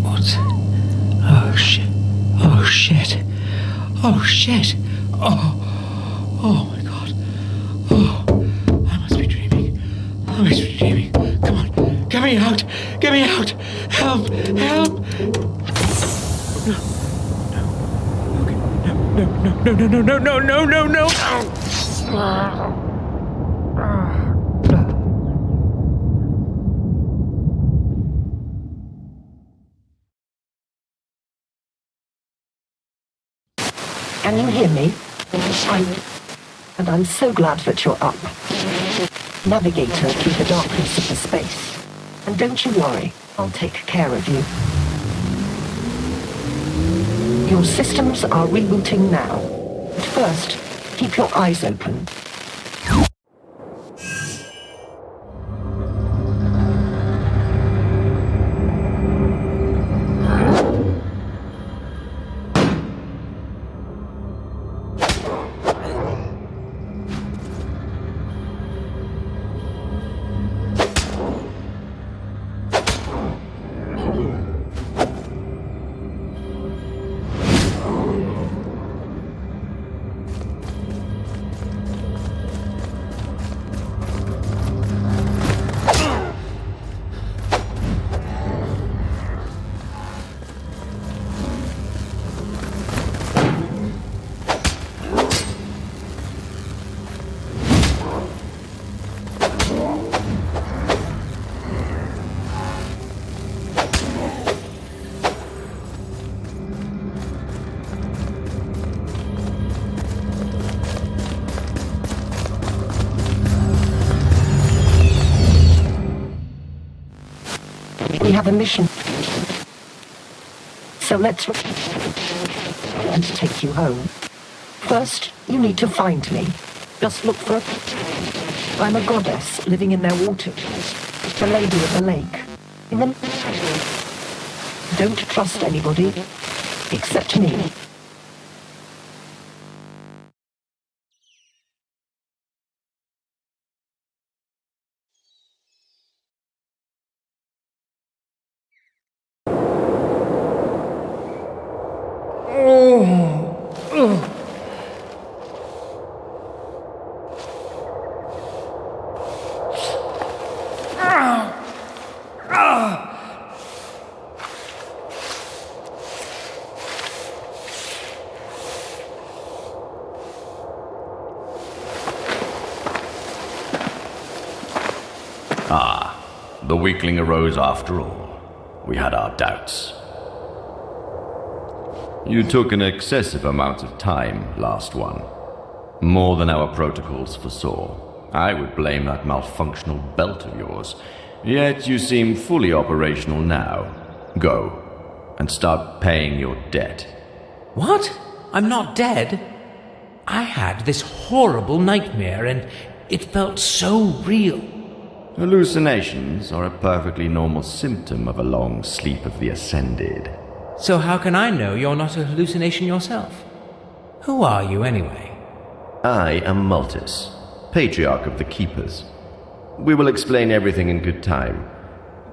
What? Oh shit. Oh shit. Oh shit. Oh my god. Oh, I must be dreaming. I must be dreaming. Come on. Get me out. Get me out. Help. Help. No. Can you hear me? I'm so glad that you're up. Navigator through the darkness of the space. And don't you worry, I'll take care of you. Your systems are rebooting now. But first, keep your eyes open. We have a mission. So let's and take you home. First, you need to find me. Just look for I'm a goddess living in their water. The lady of the lake. In the... Don't trust anybody except me. The weakling arose after all. We had our doubts. You took an excessive amount of time, last one. More than our protocols foresaw. I would blame that malfunctional belt of yours. Yet you seem fully operational now. Go, and start paying your debt. What? I'm not dead? I had this horrible nightmare and it felt so real. Hallucinations are a perfectly normal symptom of a long sleep of the Ascended. So how can I know you're not a hallucination yourself? Who are you anyway? I am Multus, Patriarch of the Keepers. We will explain everything in good time.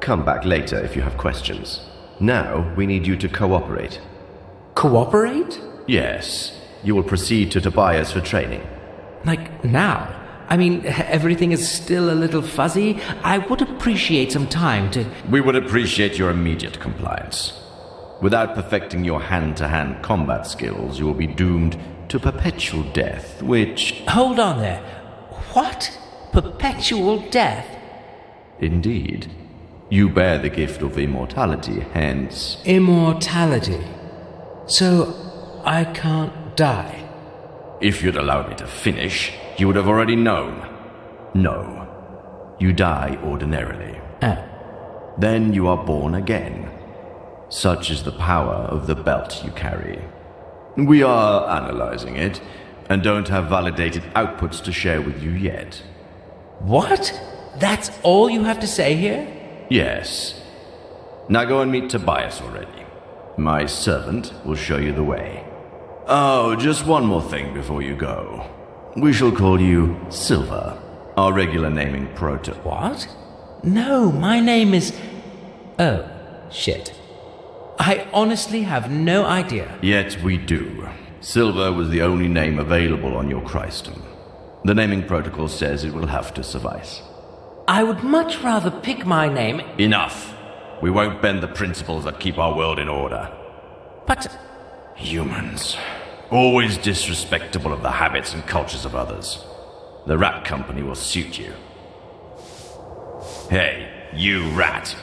Come back later if you have questions. Now we need you to cooperate. Cooperate? Yes. You will proceed to Tobias for training. Like now? I mean, everything is still a little fuzzy. I would appreciate some time to... We would appreciate your immediate compliance. Without perfecting your hand-to-hand combat skills, you will be doomed to perpetual death, which... Hold on there. What? Perpetual death? Indeed. You bear the gift of immortality, hence... Immortality. So, I can't die. If you'd allowed me to finish, you would have already known. No. You die ordinarily. Then you are born again. Such is the power of the belt you carry. We are analyzing it, and don't have validated outputs to share with you yet. What? That's all you have to say here? Yes. Now go and meet Tobias already. My servant will show you the way. Oh, just one more thing before you go. We shall call you Silver, our regular naming proto. What? No, my name is... Oh, shit. I honestly have no idea. Yet we do. Silver was the only name available on your Christum. The naming protocol says it will have to suffice. I would much rather pick my name. Enough. We won't bend the principles that keep our world in order. But Humans. Always disrespectful of the habits and cultures of others. The rat company will suit you. Hey, you rat.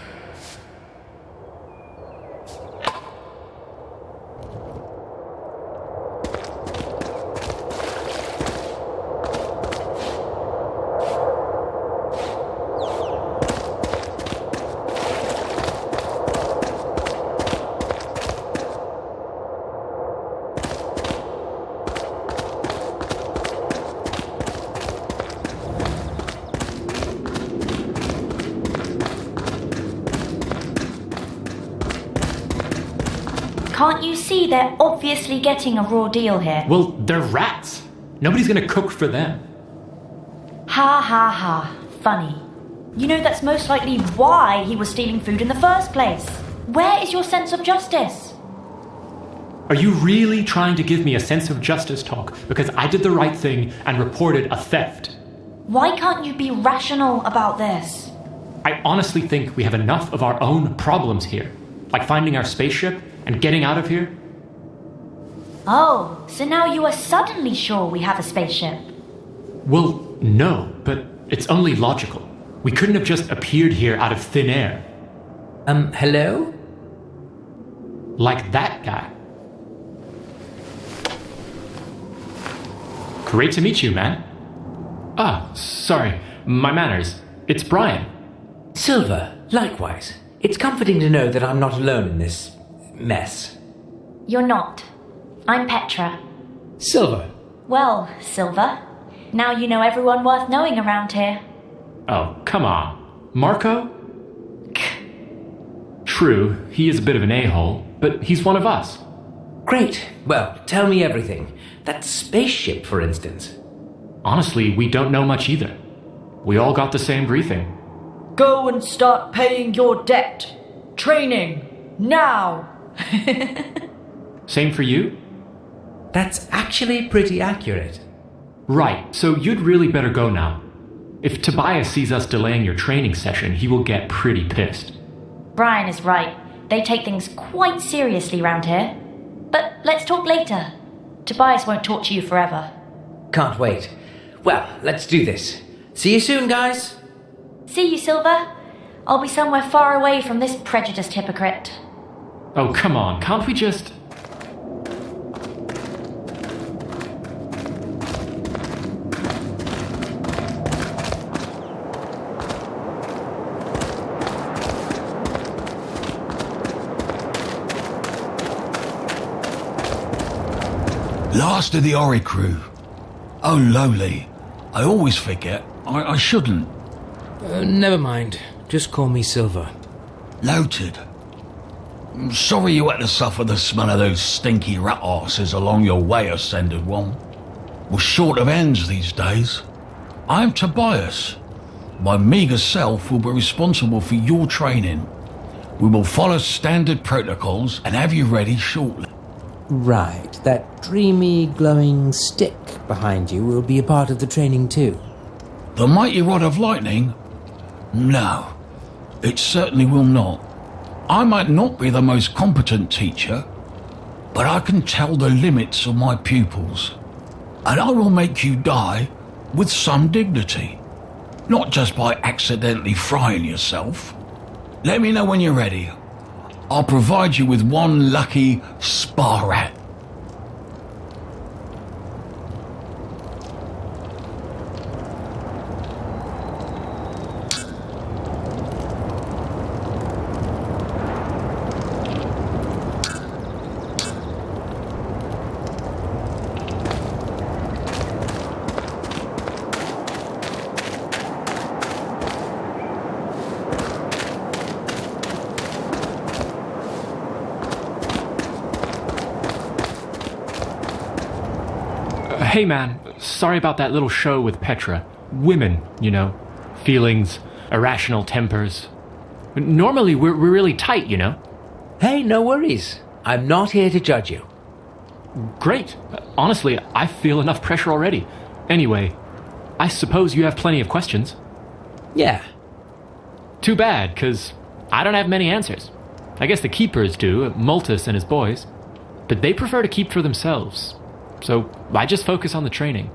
Can't you see they're obviously getting a raw deal here? Well, they're rats. Nobody's gonna cook for them. Ha ha ha. Funny. You know that's most likely why he was stealing food in the first place. Where is your sense of justice? Are you really trying to give me a sense of justice talk because I did the right thing and reported a theft? Why can't you be rational about this? I honestly think we have enough of our own problems here, like finding our spaceship and getting out of here. Oh, so now you are suddenly sure we have a spaceship? Well, no, but it's only logical. We couldn't have just appeared here out of thin air. Hello? Like that guy. Great to meet you, man. Ah, sorry, my manners. It's Brian. Silver, likewise. It's comforting to know that I'm not alone in this mess. You're not. I'm Petra. Silver. Well, Silver, now you know everyone worth knowing around here. Oh, come on. Marco? True, he is a bit of an a-hole, but he's one of us. Great. Well, tell me everything. That spaceship, for instance. Honestly, we don't know much either. We all got the same briefing. Go and start paying your debt. Training. Now. Same for you? That's actually pretty accurate. Right, so you'd really better go now. If Tobias sees us delaying your training session, he will get pretty pissed. Brian is right. They take things quite seriously round here. But let's talk later. Tobias won't talk to you forever. Can't wait. Well, let's do this. See you soon, guys. See you, Silver. I'll be somewhere far away from this prejudiced hypocrite. Oh, come on, can't we just... Last of the Oricru. Oh, lowly. I always forget. I shouldn't. Never mind. Just call me Silver. Noted. I'm sorry you had to suffer the smell of those stinky rat arses along your way, Ascended One. We're short of ends these days. I'm Tobias. My meagre self will be responsible for your training. We will follow standard protocols and have you ready shortly. Right. That dreamy, glowing stick behind you will be a part of the training too. The mighty rod of lightning? No, it certainly will not. I might not be the most competent teacher, but I can tell the limits of my pupils. And I will make you die with some dignity, not just by accidentally frying yourself. Let me know when you're ready. I'll provide you with one lucky spa rat. Hey man, sorry about that little show with Petra. Women, you know. Feelings, irrational tempers. Normally, we're really tight, you know? Hey, no worries. I'm not here to judge you. Great. Honestly, I feel enough pressure already. Anyway, I suppose you have plenty of questions. Yeah. Too bad, 'cause I don't have many answers. I guess the keepers do, Multus and his boys. But they prefer to keep for themselves. So I just focus on the training.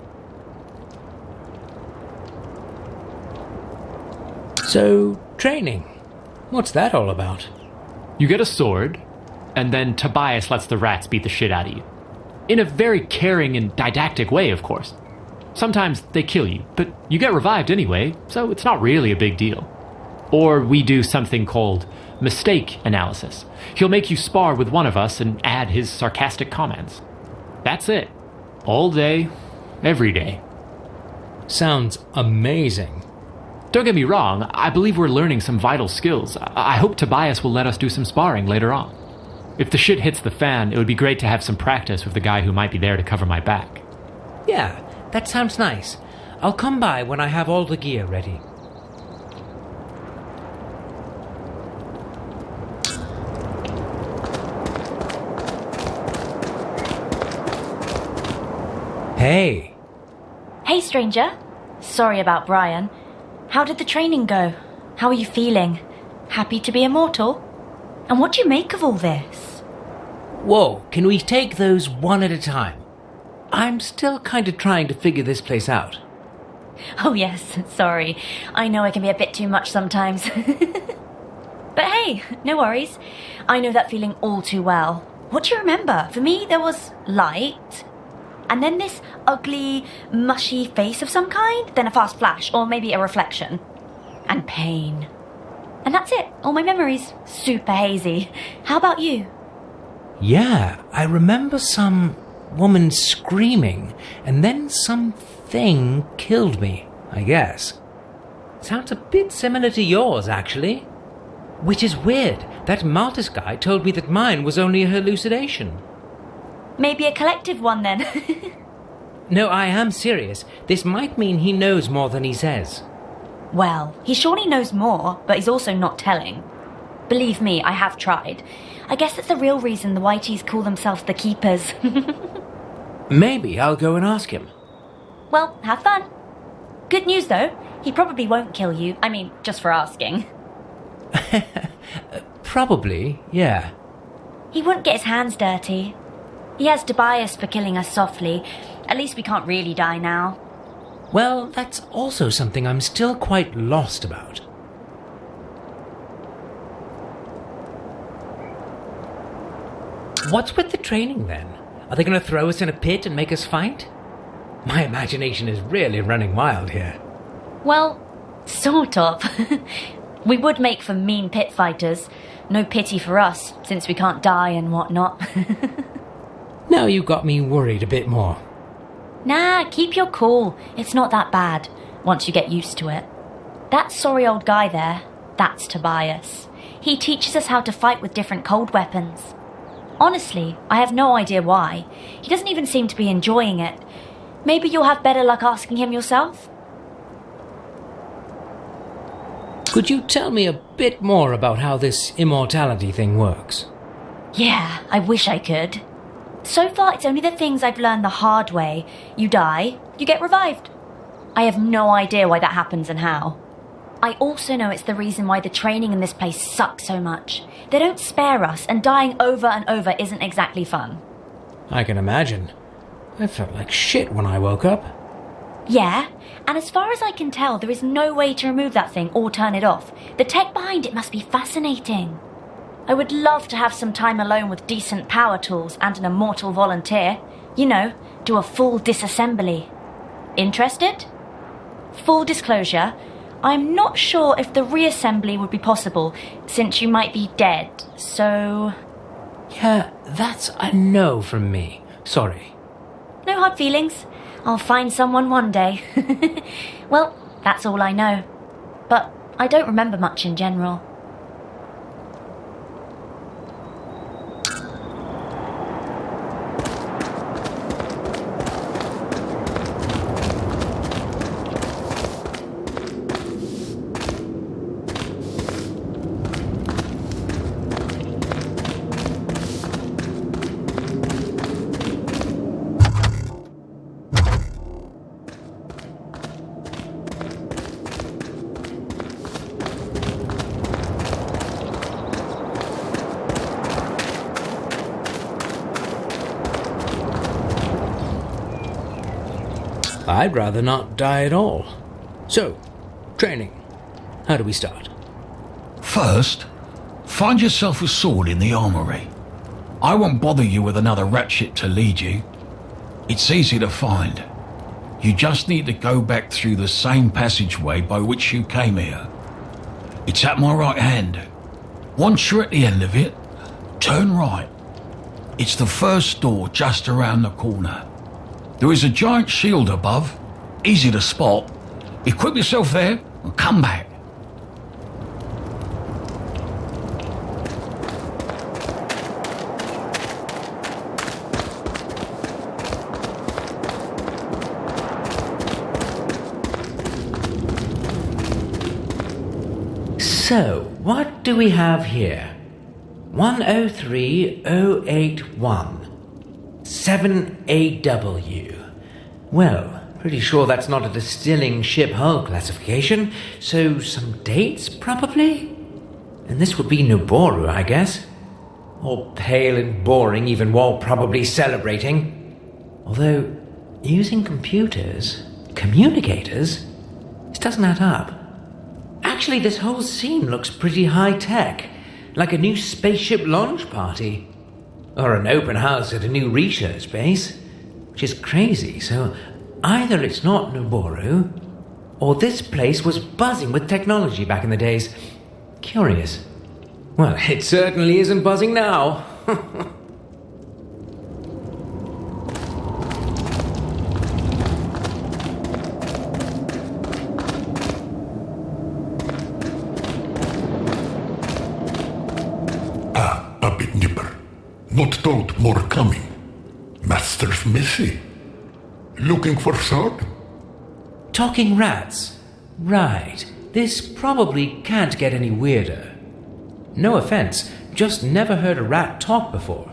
So, training. What's that all about? You get a sword, and then Tobias lets the rats beat the shit out of you. In a very caring and didactic way, of course. Sometimes they kill you, but you get revived anyway, so it's not really a big deal. Or we do something called mistake analysis. He'll make you spar with one of us and add his sarcastic comments. That's it. All day, every day. Sounds amazing. Don't get me wrong, I believe we're learning some vital skills. I hope Tobias will let us do some sparring later on. If the shit hits the fan, it would be great to have some practice with the guy who might be there to cover my back. Yeah, that sounds nice. I'll come by when I have all the gear ready. Hey. Hey, stranger. Sorry about Brian. How did the training go? How are you feeling? Happy to be immortal? And what do you make of all this? Whoa, can we take those one at a time? I'm still kind of trying to figure this place out. Oh yes, sorry. I know I can be a bit too much sometimes. But hey, no worries. I know that feeling all too well. What do you remember? For me, there was light, and then this ugly, mushy face of some kind, then a fast flash, or maybe a reflection. And pain. And that's it, all my memories. Super hazy. How about you? Yeah, I remember some woman screaming, and then something killed me, I guess. Sounds a bit similar to yours, actually. Which is weird. That Martis guy told me that mine was only a hallucination. Maybe a collective one then. No, I am serious. This might mean he knows more than he says. Well, he surely knows more, but he's also not telling. Believe me, I have tried. I guess that's the real reason the Whiteys call themselves the Keepers. Maybe I'll go and ask him. Well, have fun. Good news though, he probably won't kill you. I mean, just for asking. Probably, yeah. He wouldn't get his hands dirty. He has Tobias for killing us softly. At least we can't really die now. Well, that's also something I'm still quite lost about. What's with the training then? Are they going to throw us in a pit and make us fight? My imagination is really running wild here. Well, sort of. We would make for mean pit fighters. No pity for us, since we can't die and whatnot. Now you got me worried a bit more. Nah, keep your cool. It's not that bad, once you get used to it. That sorry old guy there, that's Tobias. He teaches us how to fight with different cold weapons. Honestly, I have no idea why. He doesn't even seem to be enjoying it. Maybe you'll have better luck asking him yourself? Could you tell me a bit more about how this immortality thing works? Yeah, I wish I could. So far, it's only the things I've learned the hard way. You die, you get revived. I have no idea why that happens and how. I also know it's the reason why the training in this place sucks so much. They don't spare us, and dying over and over isn't exactly fun. I can imagine. I felt like shit when I woke up. Yeah, and as far as I can tell, there is no way to remove that thing or turn it off. The tech behind it must be fascinating. I would love to have some time alone with decent power tools and an immortal volunteer. You know, do a full disassembly. Interested? Full disclosure, I'm not sure if the reassembly would be possible, since you might be dead, so... Yeah, that's a no from me. Sorry. No hard feelings. I'll find someone one day. Well, that's all I know. But I don't remember much in general. I'd rather not die at all. So, training. How do we start? First, find yourself a sword in the armory. I won't bother you with another ratchet to lead you. It's easy to find. You just need to go back through the same passageway by which you came here. It's at my right hand. Once you're at the end of it, turn right. It's the first door just around the corner. There is a giant shield above, easy to spot. Equip yourself there and come back. So, what do we have here? 103081. 7AW. Well, pretty sure that's not a distilling ship hull classification, so some dates, probably? And this would be Noboru, I guess. All pale and boring, even while probably celebrating. Although, using communicators, this doesn't add up. Actually, this whole scene looks pretty high-tech, like a new spaceship launch party. Or an open house at a new research base, which is crazy, so either it's not Noboru, or this place was buzzing with technology back in the days. Curious. Well, it certainly isn't buzzing now. Puppet Nipper. Not told more coming. Master's missy. Looking for sword? Talking rats. Right. This probably can't get any weirder. No offense, just never heard a rat talk before.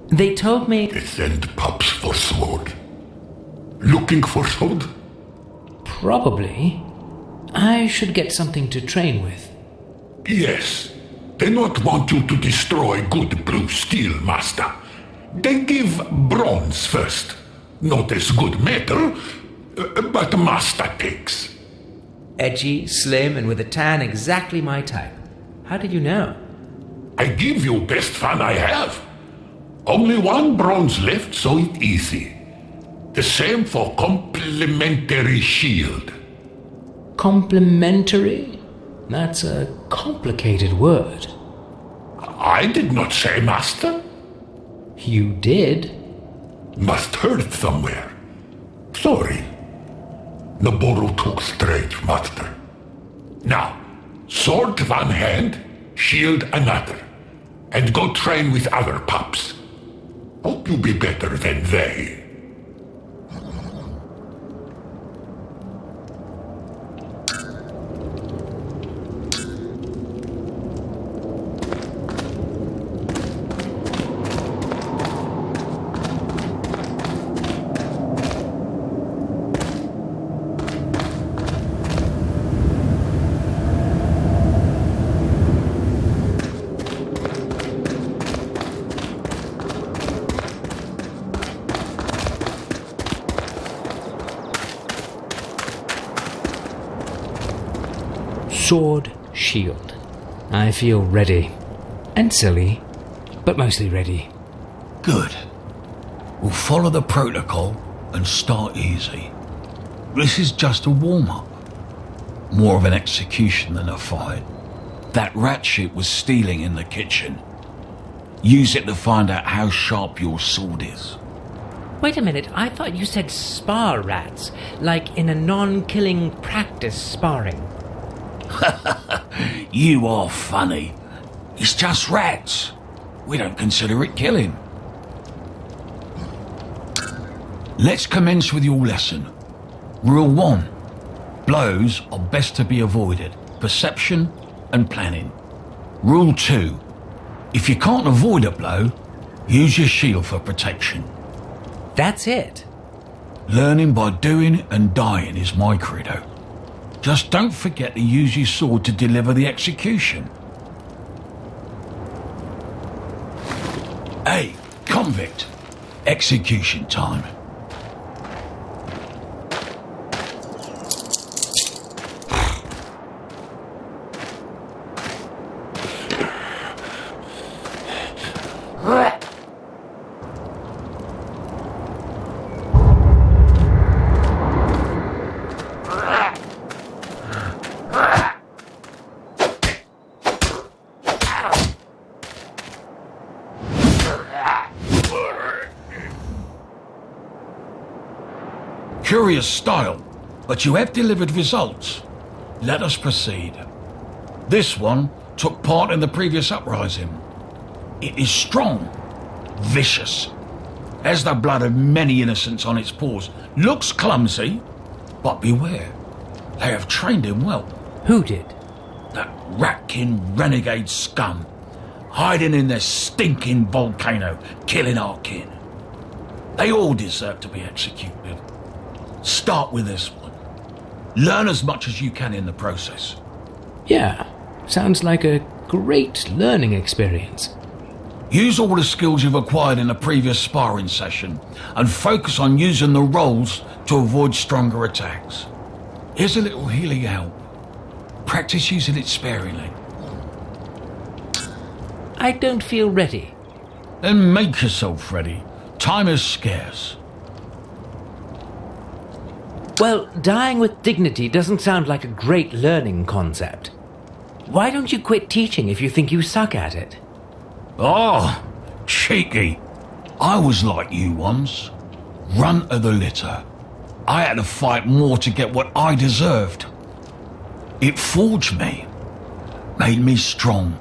They told me... They send pups for sword. Looking for sword? Probably. I should get something to train with. Yes. They not want you to destroy good blue steel, master. They give bronze first. Not as good metal, but master takes. Edgy, slim, and with a tan exactly my type. How did you know? I give you best fun I have. Only one bronze left, so it easy. The same for complimentary shield. Complimentary? That's a complicated word. I did not say, master. You did? Must heard somewhere. Sorry. Noboru took straight, master. Now, sword one hand, shield another. And go train with other pups. Hope you be better than they. Sword, shield. I feel ready. And silly, but mostly ready. Good. We'll follow the protocol and start easy. This is just a warm-up. More of an execution than a fight. That rat shit was stealing in the kitchen. Use it to find out how sharp your sword is. Wait a minute, I thought you said spar rats, like in a non-killing practice sparring. You are funny. It's just rats. We don't consider it killing. Let's commence with your lesson. Rule 1. Blows are best to be avoided. Perception and planning. Rule 2. If you can't avoid a blow, use your shield for protection. That's it. Learning by doing and dying is my credo. Just don't forget to use your sword to deliver the execution. Hey, convict. Execution time. Curious style, but you have delivered results. Let us proceed. This one took part in the previous uprising. It is strong, vicious, has the blood of many innocents on its paws, looks clumsy, but beware, they have trained him well. Who did? That ratkin renegade scum, hiding in their stinking volcano, killing our kin. They all deserve to be executed. Start with this one. Learn as much as you can in the process. Yeah, sounds like a great learning experience. Use all the skills you've acquired in the previous sparring session and focus on using the rolls to avoid stronger attacks. Here's a little healing help. Practice using it sparingly. I don't feel ready. Then make yourself ready. Time is scarce. Well, dying with dignity doesn't sound like a great learning concept. Why don't you quit teaching if you think you suck at it? Oh, cheeky. I was like you once. Runt of the litter. I had to fight more to get what I deserved. It forged me. Made me strong.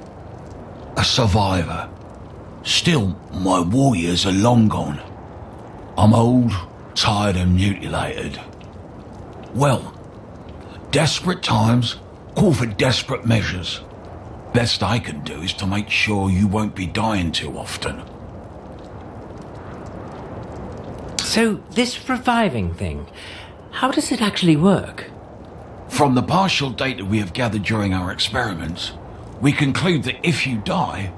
A survivor. Still, my warriors are long gone. I'm old, tired and mutilated. Well, desperate times call for desperate measures. Best I can do is to make sure you won't be dying too often. So, this reviving thing, how does it actually work? From the partial data we have gathered during our experiments, we conclude that if you die,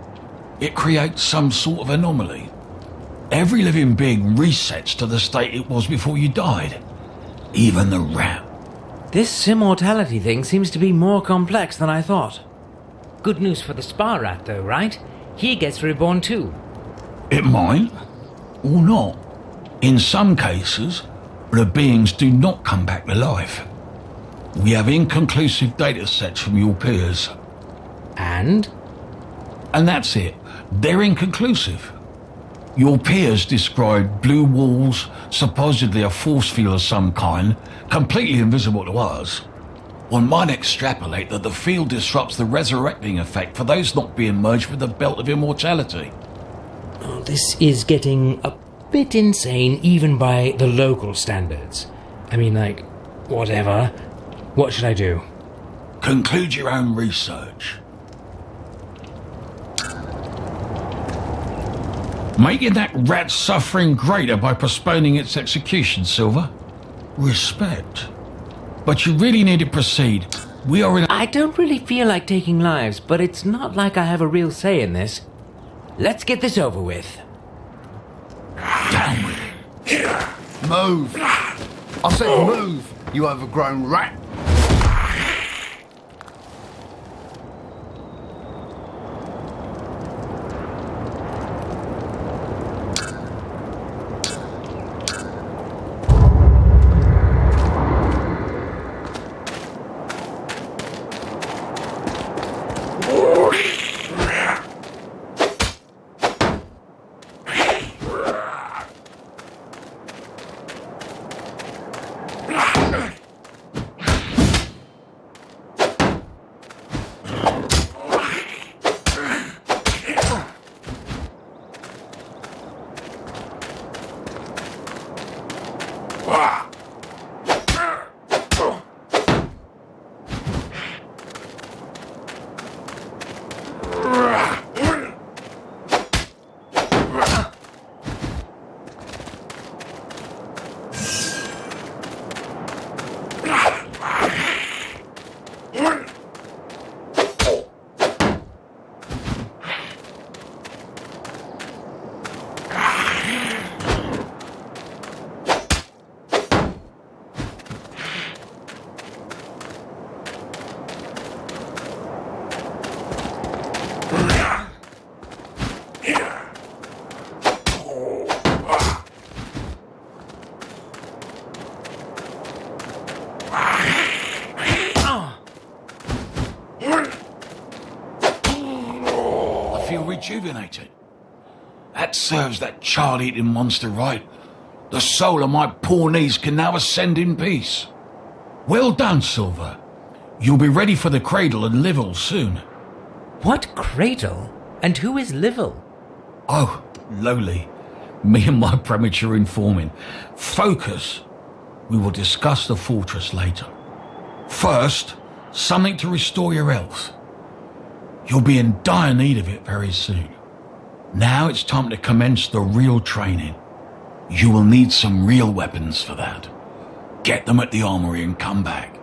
it creates some sort of anomaly. Every living being resets to the state it was before you died. Even the rat. This immortality thing seems to be more complex than I thought. Good news for the spa rat though, right? He gets reborn too. It might, or not. In some cases, the beings do not come back to life. We have inconclusive data sets from your peers. And? And that's it. They're inconclusive. Your peers described blue walls, supposedly a force field of some kind, completely invisible to us. One might extrapolate that the field disrupts the resurrecting effect for those not being merged with the belt of immortality. Oh, this is getting a bit insane even by the local standards. I mean, like, whatever. What should I do? Conclude your own research. Making that rat's suffering greater by postponing its execution, Silver. Respect. But you really need to proceed. We are in I don't really feel like taking lives, but it's not like I have a real say in this. Let's get this over with. Down with it. Move! I said move, you overgrown rat! feel rejuvenated. That serves that child-eating monster right. The soul of my poor niece can now ascend in peace. Well done, Silver. You'll be ready for the cradle and Livel soon. What cradle? And who is Livel? Oh, lowly. Me and my premature informing. Focus. We will discuss the fortress later. First, something to restore your health. You'll be in dire need of it very soon. Now it's time to commence the real training. You will need some real weapons for that. Get them at the armory and come back.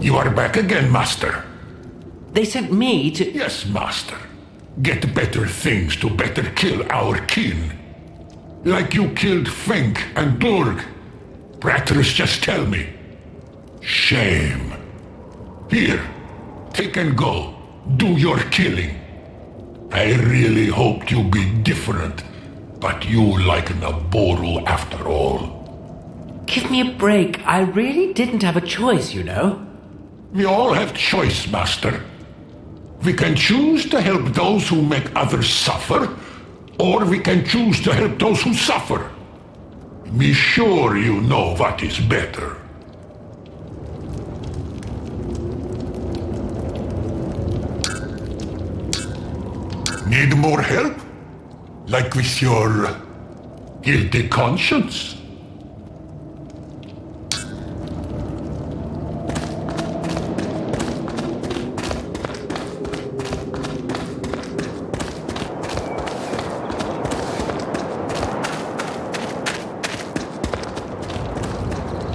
You are back again, Master. They sent me to... Yes, Master. Get better things to better kill our kin. Like you killed Fenk and Durg. Rattrus just tell me. Shame. Here, take and go. Do your killing. I really hoped you'd be different, but you like Naboru after all. Give me a break. I really didn't have a choice, you know. We all have choice, Master. We can choose to help those who make others suffer, or we can choose to help those who suffer. Be sure you know what is better. Need more help? Like with your guilty conscience?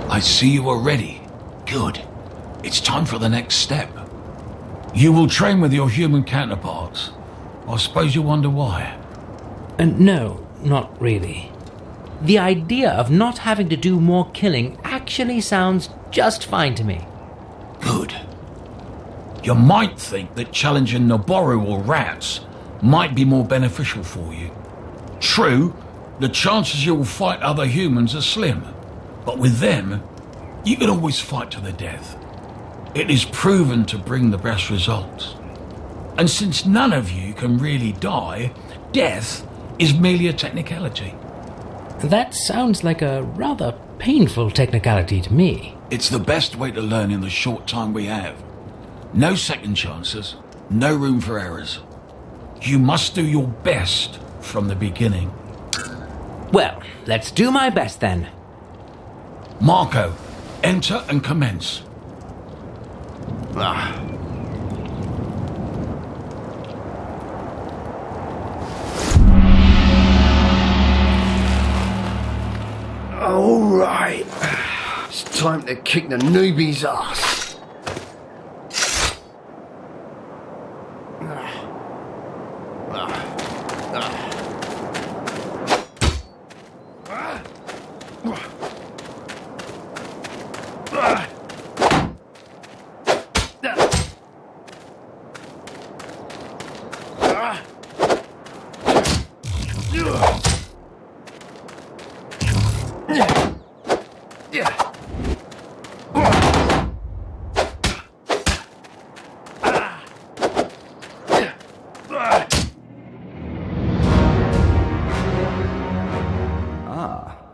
I see you are ready. Good. It's time for the next step. You will train with your human counterparts. I suppose you wonder why. No, not really. The idea of not having to do more killing actually sounds just fine to me. Good. You might think that challenging Naboru or rats might be more beneficial for you. True, the chances you will fight other humans are slim. But with them, you can always fight to the death. It is proven to bring the best results. And since none of you can really die, death is merely a technicality. That sounds like a rather painful technicality to me. It's the best way to learn in the short time we have. No second chances, no room for errors. You must do your best from the beginning. Well, let's do my best then. Marco, enter and commence. All right. It's time to kick the newbie's ass.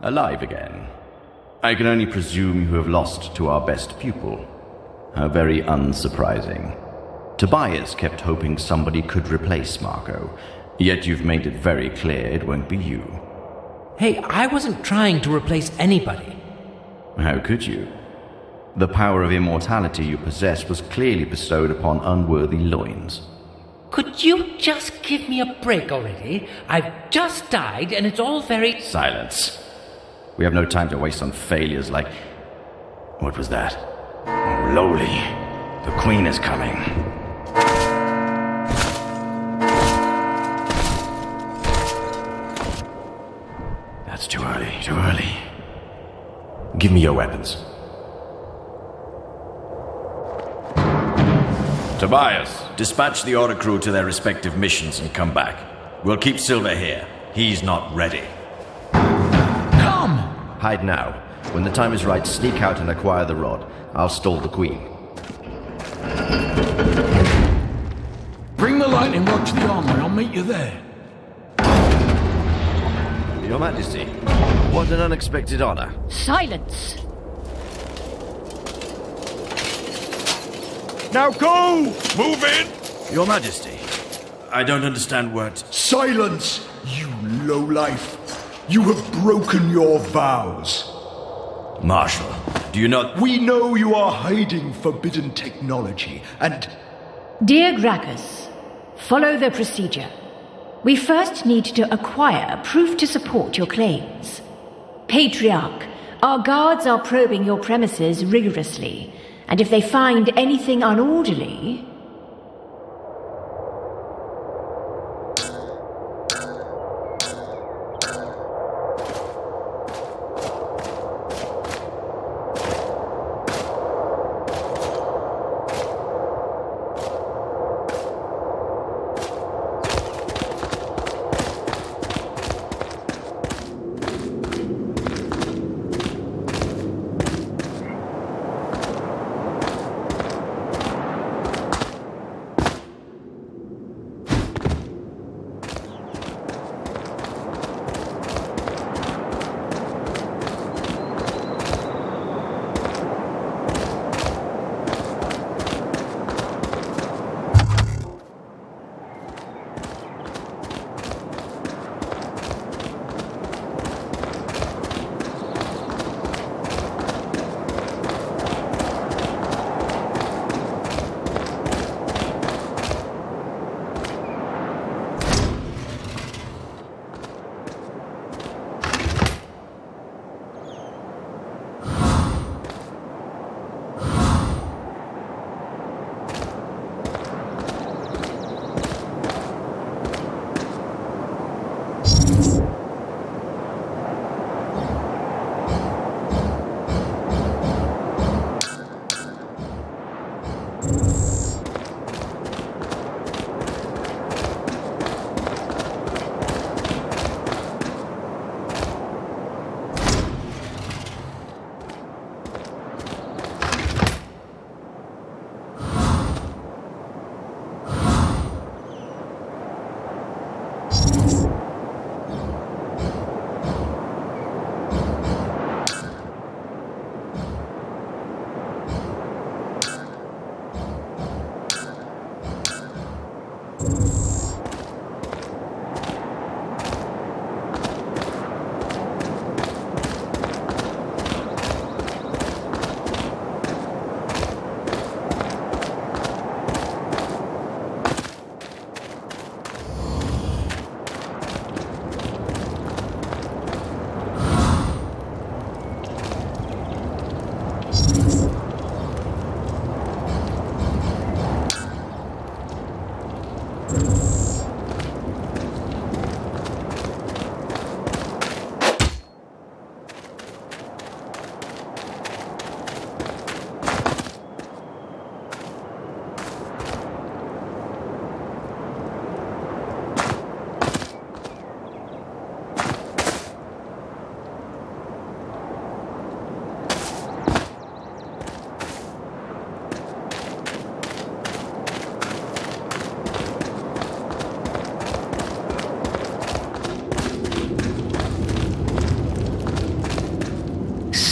Alive again. I can only presume you have lost to our best pupil. How very unsurprising. Tobias kept hoping somebody could replace Marco, yet you've made it very clear it won't be you. Hey, I wasn't trying to replace anybody. How could you? The power of immortality you possess was clearly bestowed upon unworthy loins. Could you just give me a break already? I've just died and it's all very... Silence. We have no time to waste on failures like... What was that? Oh, lowly. The Queen is coming. That's too early, too early. Give me your weapons. Tobias, dispatch the Oricru to their respective missions and come back. We'll keep Silver here. He's not ready. Come! Hide now. When the time is right, sneak out and acquire the rod. I'll stall the Queen. Bring the lightning rod to the armory. I'll meet you there. Your Majesty, what an unexpected honor. Silence! Now go! Move in! Your Majesty, I don't understand what... Silence, you lowlife. You have broken your vows. Marshal, do you not... We know you are hiding forbidden technology, and... Dear Gracchus, follow the procedure. We first need to acquire proof to support your claims. Patriarch, our guards are probing your premises rigorously, and if they find anything unorderly...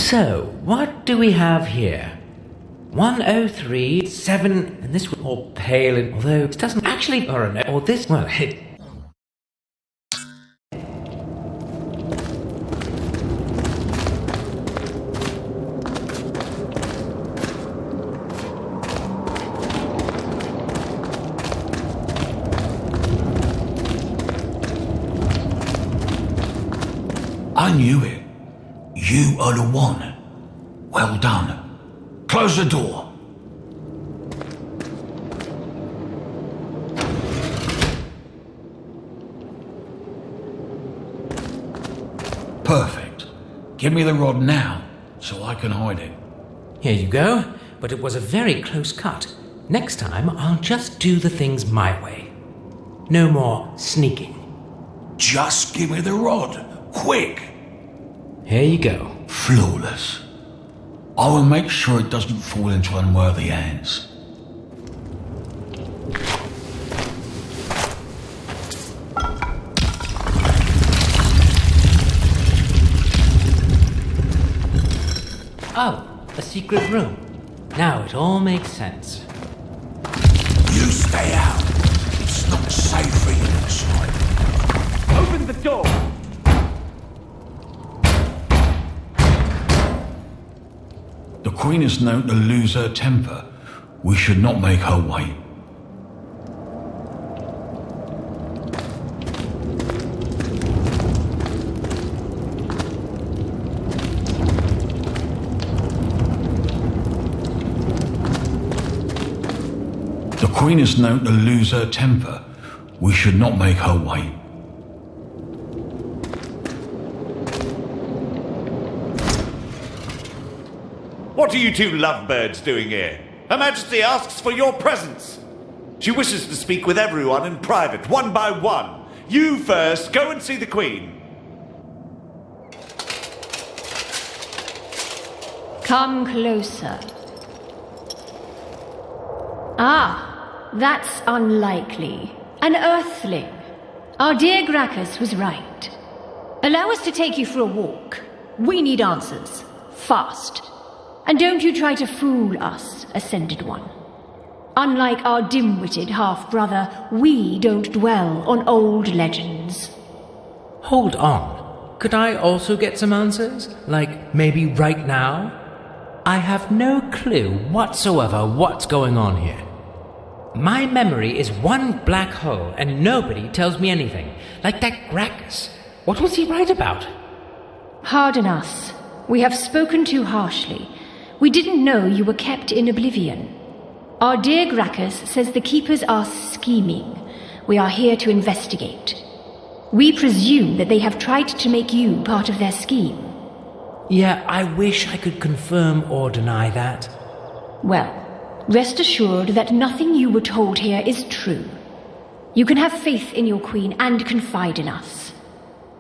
So, what do we have here? 103, 7, and this one all pale, and although it doesn't actually, or this, well, it... I knew it. You are the one. Well done. Close the door. Perfect. Give me the rod now, so I can hide it. Here you go, but it was a very close cut. Next time, I'll just do the things my way. No more sneaking. Just give me the rod. Quick! Here you go. Flawless. I will make sure it doesn't fall into unworthy hands. Oh, a secret room. Now it all makes sense. You stay out. It's not safe for you inside. Open the door! The Queen is known to lose her temper. We should not make her wait. The Queen is known to lose her temper. We should not make her wait. What are you two lovebirds doing here? Her Majesty asks for your presence. She wishes to speak with everyone in private, one by one. You first, go and see the Queen. Come closer. Ah, that's unlikely. An earthling. Our dear Gracchus was right. Allow us to take you for a walk. We need answers. Fast. And don't you try to fool us, Ascended One. Unlike our dim-witted half-brother, we don't dwell on old legends. Hold on. Could I also get some answers? Like, maybe right now? I have no clue whatsoever what's going on here. My memory is one black hole, and nobody tells me anything. Like that Gracchus. What was he right about? Pardon us. We have spoken too harshly. We didn't know you were kept in oblivion. Our dear Gracchus says the Keepers are scheming. We are here to investigate. We presume that they have tried to make you part of their scheme. Yeah, I wish I could confirm or deny that. Well, rest assured that nothing you were told here is true. You can have faith in your queen and confide in us.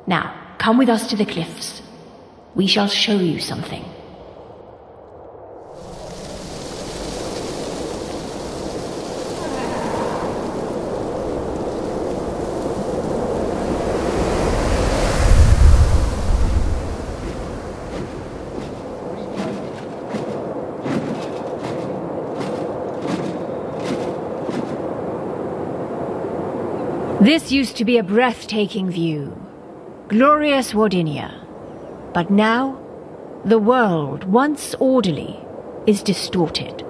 Now, come with us to the cliffs. We shall show you something. This used to be a breathtaking view. Glorious Wardinia. But now, the world, once orderly, is distorted.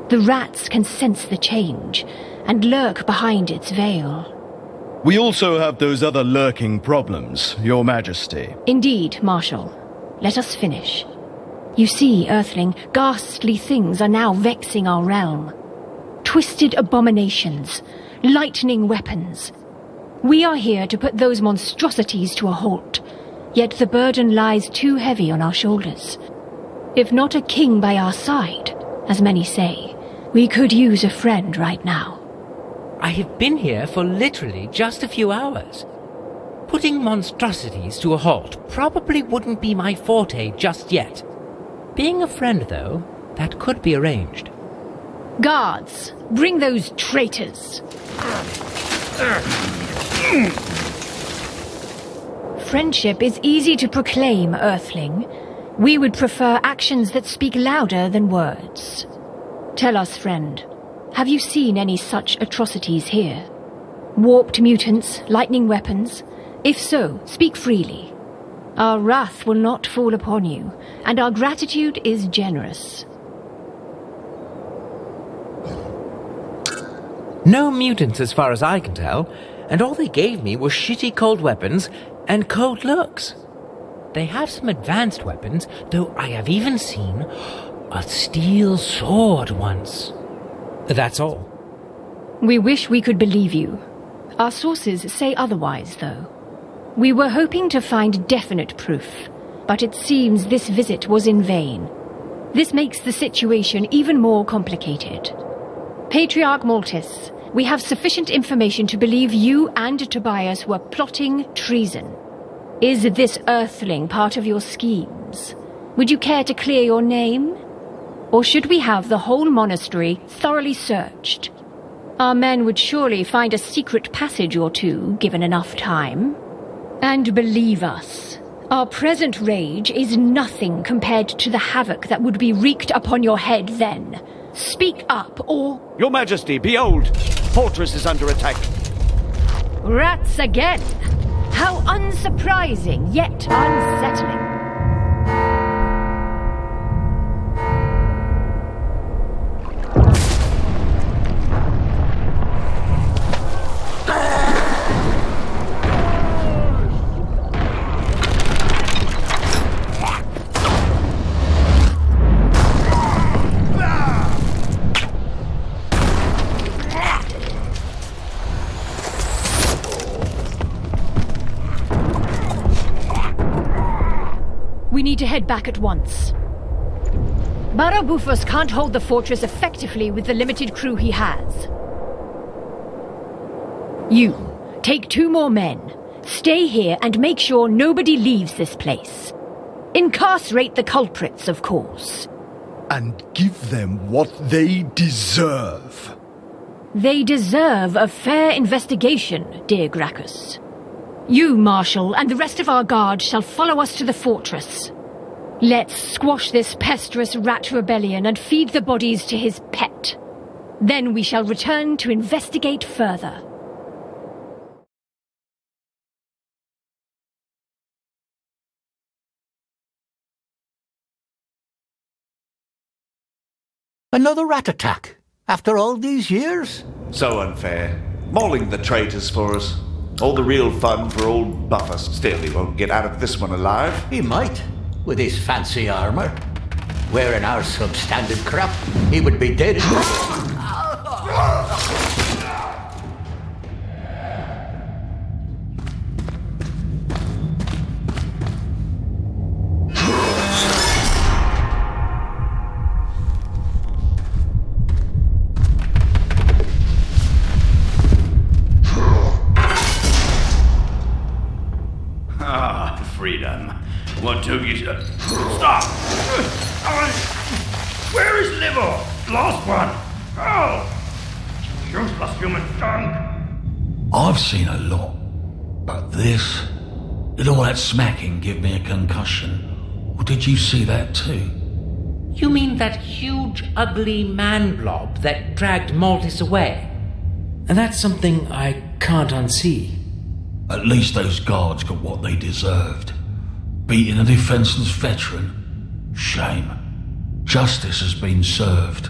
The rats can sense the change and lurk behind its veil. We also have those other lurking problems, Your Majesty. Indeed, Marshal. Let us finish. You see, Earthling, ghastly things are now vexing our realm. Twisted abominations, lightning weapons. We are here to put those monstrosities to a halt, yet the burden lies too heavy on our shoulders. If not a king by our side, as many say, we could use a friend right now. I have been here for literally just a few hours. Putting monstrosities to a halt probably wouldn't be my forte just yet. Being a friend, though, that could be arranged. Guards, bring those traitors. Friendship is easy to proclaim, Earthling. We would prefer actions that speak louder than words. Tell us, friend, have you seen any such atrocities here? Warped mutants, lightning weapons? If so, speak freely. Our wrath will not fall upon you, and our gratitude is generous. No mutants as far as I can tell, and all they gave me were shitty cold weapons and cold looks. They have some advanced weapons, though I have even seen a steel sword once. That's all. We wish we could believe you. Our sources say otherwise, though. We were hoping to find definite proof, but it seems this visit was in vain. This makes the situation even more complicated. Patriarch Maltis, we have sufficient information to believe you and Tobias were plotting treason. Is this Earthling part of your schemes? Would you care to clear your name? Or should we have the whole monastery thoroughly searched? Our men would surely find a secret passage or two, given enough time. And believe us, our present rage is nothing compared to the havoc that would be wreaked upon your head then. Speak up, or... Your Majesty, behold! Fortress is under attack. Rats again! How unsurprising, yet unsettling. We need to head back at once. Barabufus can't hold the fortress effectively with the limited crew he has. You, take 2 more men. Stay here and make sure nobody leaves this place. Incarcerate the culprits, of course. And give them what they deserve. They deserve a fair investigation, dear Gracchus. You, Marshal, and the rest of our guard shall follow us to the fortress. Let's squash this pesteous rat rebellion and feed the bodies to his pet. Then we shall return to investigate further. Another rat attack? After all these years? So unfair. Mauling the traitors for us. All the real fun for old Buffer. Still, he won't get out of this one alive. He might, with his fancy armor. Wearing our substandard crap, he would be dead. Freedom. What took you so... Stop! Where is liver? Lost one! Oh! Useless human junk! I've seen a lot, but this... Did all that smacking give me a concussion? Or did you see that too? You mean that huge, ugly man blob that dragged Maltis away? And that's something I can't unsee. At least those guards got what they deserved. Beating a defenseless veteran. Shame. Justice has been served,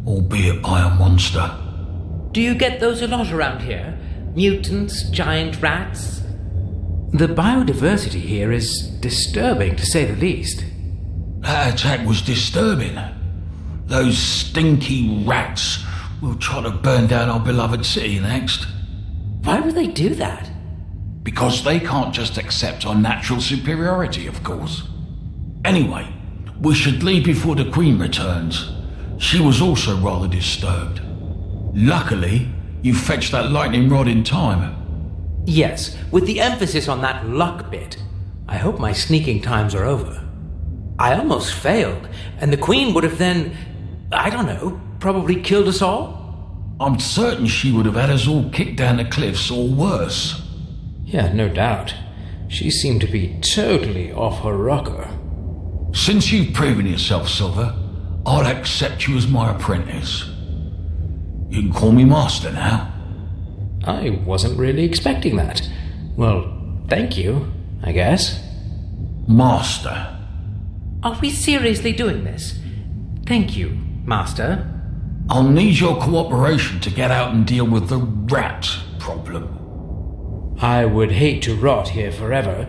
albeit by a monster. Do you get those a lot around here? Mutants, giant rats? The biodiversity here is disturbing, to say the least. That attack was disturbing. Those stinky rats will try to burn down our beloved city next. Why would they do that? Because they can't just accept our natural superiority, of course. Anyway, we should leave before the Queen returns. She was also rather disturbed. Luckily, you fetched that lightning rod in time. Yes, with the emphasis on that luck bit. I hope my sneaking times are over. I almost failed, and the Queen would have then, I don't know, probably killed us all? I'm certain she would have had us all kicked down the cliffs or worse. Yeah, no doubt. She seemed to be totally off her rocker. Since you've proven yourself, Silver, I'll accept you as my apprentice. You can call me Master now. I wasn't really expecting that. Well, thank you, I guess. Master. Are we seriously doing this? Thank you, Master. I'll need your cooperation to get out and deal with the rat problem. I would hate to rot here forever.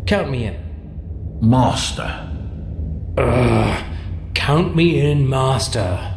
Count me in. Master. Count me in, Master.